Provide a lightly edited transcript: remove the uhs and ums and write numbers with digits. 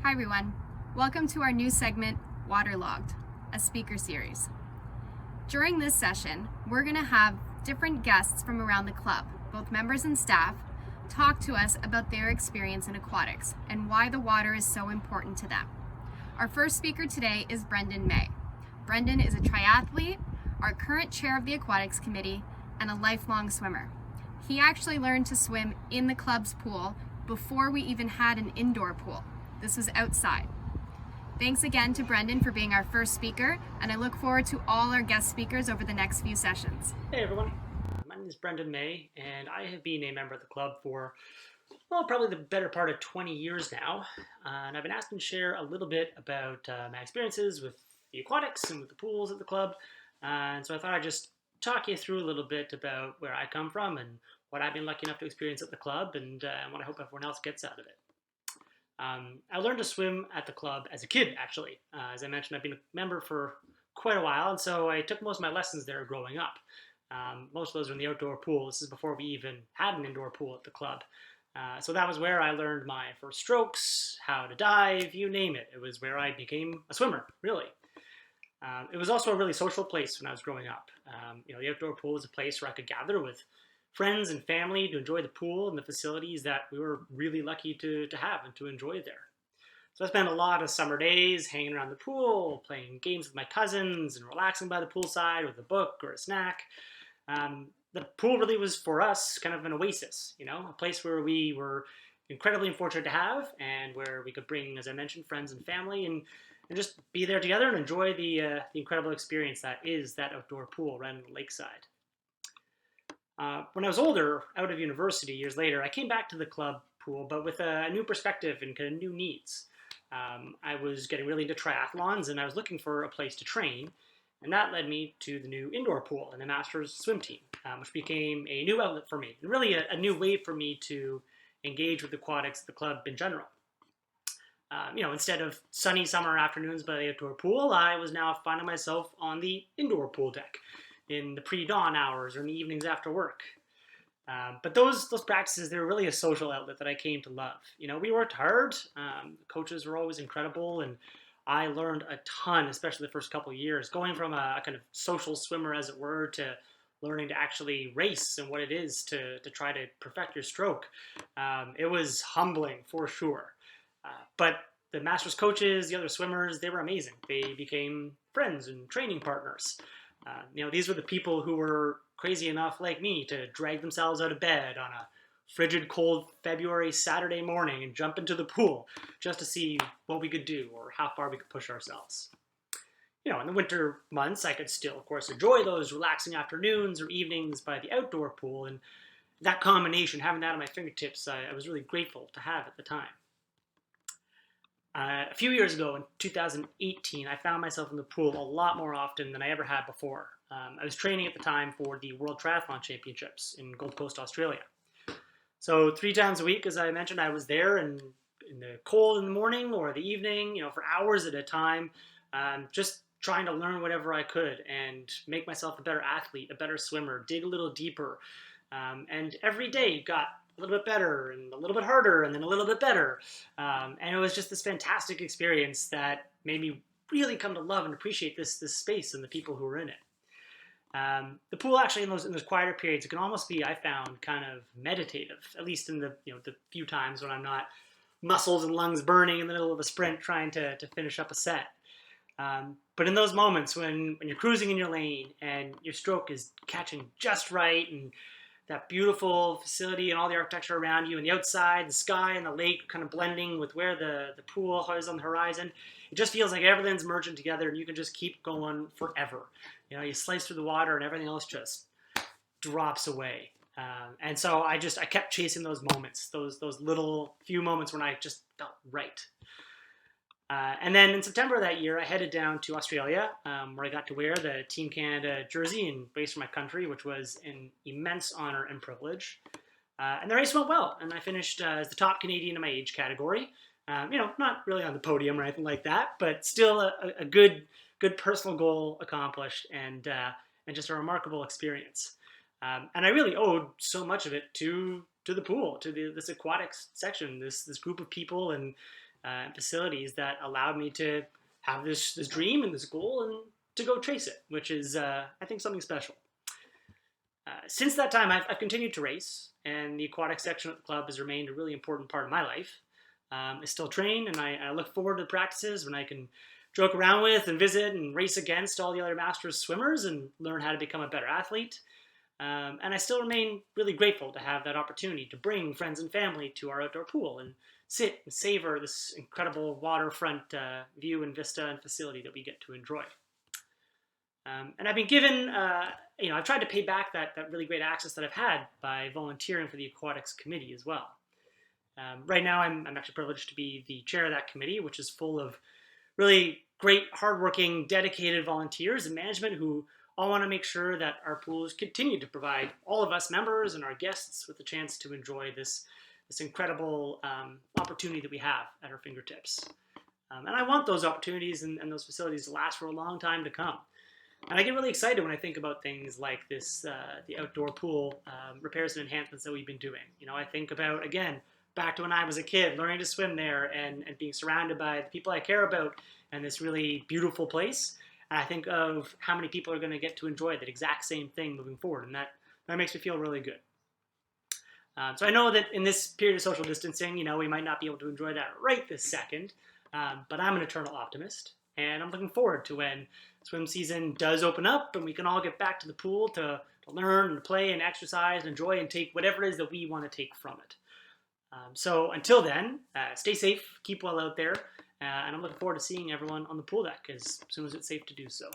Hi everyone, welcome to our new segment, Waterlogged, a speaker series. During this session, we're going to have different guests from around the club, both members and staff, talk to us about their experience in aquatics and why the water is so important to them. Our first speaker today is Brendan May. Brendan is a triathlete, our current chair of the aquatics committee, and a lifelong swimmer. He actually learned to swim in the club's pool before we even had an indoor pool. This was outside. Thanks again to Brendan for being our first speaker, and I look forward to all our guest speakers over the next few sessions. Hey everyone, my name is Brendan May, and I have been a member of the club for, well, probably the better part of 20 years now. And I've been asked to share a little bit about my experiences with the aquatics and with the pools at the club. And so I thought I'd just talk you through a little bit about where I come from and what I've been lucky enough to experience at the club and what I hope everyone else gets out of it. I learned to swim at the club as a kid, actually. As I mentioned, I've been a member for quite a while, and so I took most of my lessons there growing up. Most of those were in the outdoor pool. This is before we even had an indoor pool at the club. So that was where I learned my first strokes, how to dive, you name it. It was where I became a swimmer, really. It was also a really social place when I was growing up. The outdoor pool was a place where I could gather with friends and family to enjoy the pool and the facilities that we were really lucky to have and to enjoy there. So I spent a lot of summer days hanging around the pool, playing games with my cousins and relaxing by the poolside with a book or a snack. The pool really was for us kind of an oasis, a place where we were incredibly fortunate to have and where we could bring, as I mentioned, friends and family and just be there together and enjoy the incredible experience that is that outdoor pool right on the lakeside. When I was older, out of university, years later, I came back to the club pool, but with a new perspective and kind of new needs. I was getting really into triathlons, and I was looking for a place to train, and that led me to the new indoor pool and the Masters swim team, which became a new outlet for me, and really a new way for me to engage with aquatics at the club in general. Instead of sunny summer afternoons by the outdoor pool, I was now finding myself on the indoor pool deck in the pre-dawn hours or in the evenings after work. But those practices, they were really a social outlet that I came to love. We worked hard. Coaches were always incredible, and I learned a ton, especially the first couple of years, going from a kind of social swimmer, as it were, to learning to actually race and what it is to try to perfect your stroke. It was humbling for sure. But the Masters coaches, the other swimmers, they were amazing. They became friends and training partners. These were the people who were crazy enough, like me, to drag themselves out of bed on a frigid, cold February Saturday morning and jump into the pool just to see what we could do or how far we could push ourselves. In the winter months, I could still, of course, enjoy those relaxing afternoons or evenings by the outdoor pool, and that combination, having that at my fingertips, I was really grateful to have at the time. A few years ago, in 2018, I found myself in the pool a lot more often than I ever had before. I was training at the time for the World Triathlon Championships in Gold Coast, Australia. So 3 times a week, as I mentioned, I was there in the cold in the morning or the evening, for hours at a time, just trying to learn whatever I could and make myself a better athlete, a better swimmer, dig a little deeper. And every day got a little bit better and a little bit harder and then a little bit better. And it was just this fantastic experience that made me really come to love and appreciate this space and the people who were in it. The pool actually in those quieter periods, it can almost be, I found, kind of meditative, at least in the few times when I'm not muscles and lungs burning in the middle of a sprint trying to finish up a set. But in those moments when you're cruising in your lane and your stroke is catching just right and that beautiful facility and all the architecture around you and the outside, the sky and the lake kind of blending with where the pool is on the horizon. It just feels like everything's merging together and you can just keep going forever. You slice through the water and everything else just drops away. And so I kept chasing those moments, those little few moments when I just felt right. And then in September of that year, I headed down to Australia, where I got to wear the Team Canada jersey and race for my country, which was an immense honor and privilege. And the race went well, and I finished as the top Canadian in my age category. Not really on the podium or anything like that, but still a good personal goal accomplished, and just a remarkable experience. And I really owed so much of it to the pool, to this aquatics section, this group of people, and facilities that allowed me to have this dream and this goal and to go chase it, which is, I think, something special. Since that time, I've continued to race, and the aquatic section of the club has remained a really important part of my life. I still train, and I look forward to the practices when I can joke around with and visit and race against all the other masters swimmers and learn how to become a better athlete. And I still remain really grateful to have that opportunity to bring friends and family to our outdoor pool and sit and savor this incredible waterfront view and vista and facility that we get to enjoy. And I've been given, I've tried to pay back that really great access that I've had by volunteering for the Aquatics committee as well. Right now, I'm actually privileged to be the chair of that committee, which is full of really great, hardworking, dedicated volunteers and management who all want to make sure that our pools continue to provide all of us members and our guests with a chance to enjoy this incredible opportunity that we have at our fingertips. And I want those opportunities and those facilities to last for a long time to come. And I get really excited when I think about things like this, the outdoor pool repairs and enhancements that we've been doing. I think about, again, back to when I was a kid, learning to swim there and being surrounded by the people I care about and this really beautiful place. And I think of how many people are going to get to enjoy that exact same thing moving forward. And that makes me feel really good. So I know that in this period of social distancing, we might not be able to enjoy that right this second. But I'm an eternal optimist. And I'm looking forward to when swim season does open up and we can all get back to the pool to learn and play and exercise and enjoy and take whatever it is that we want to take from it. So until then, stay safe, keep well out there, and I'm looking forward to seeing everyone on the pool deck as soon as it's safe to do so.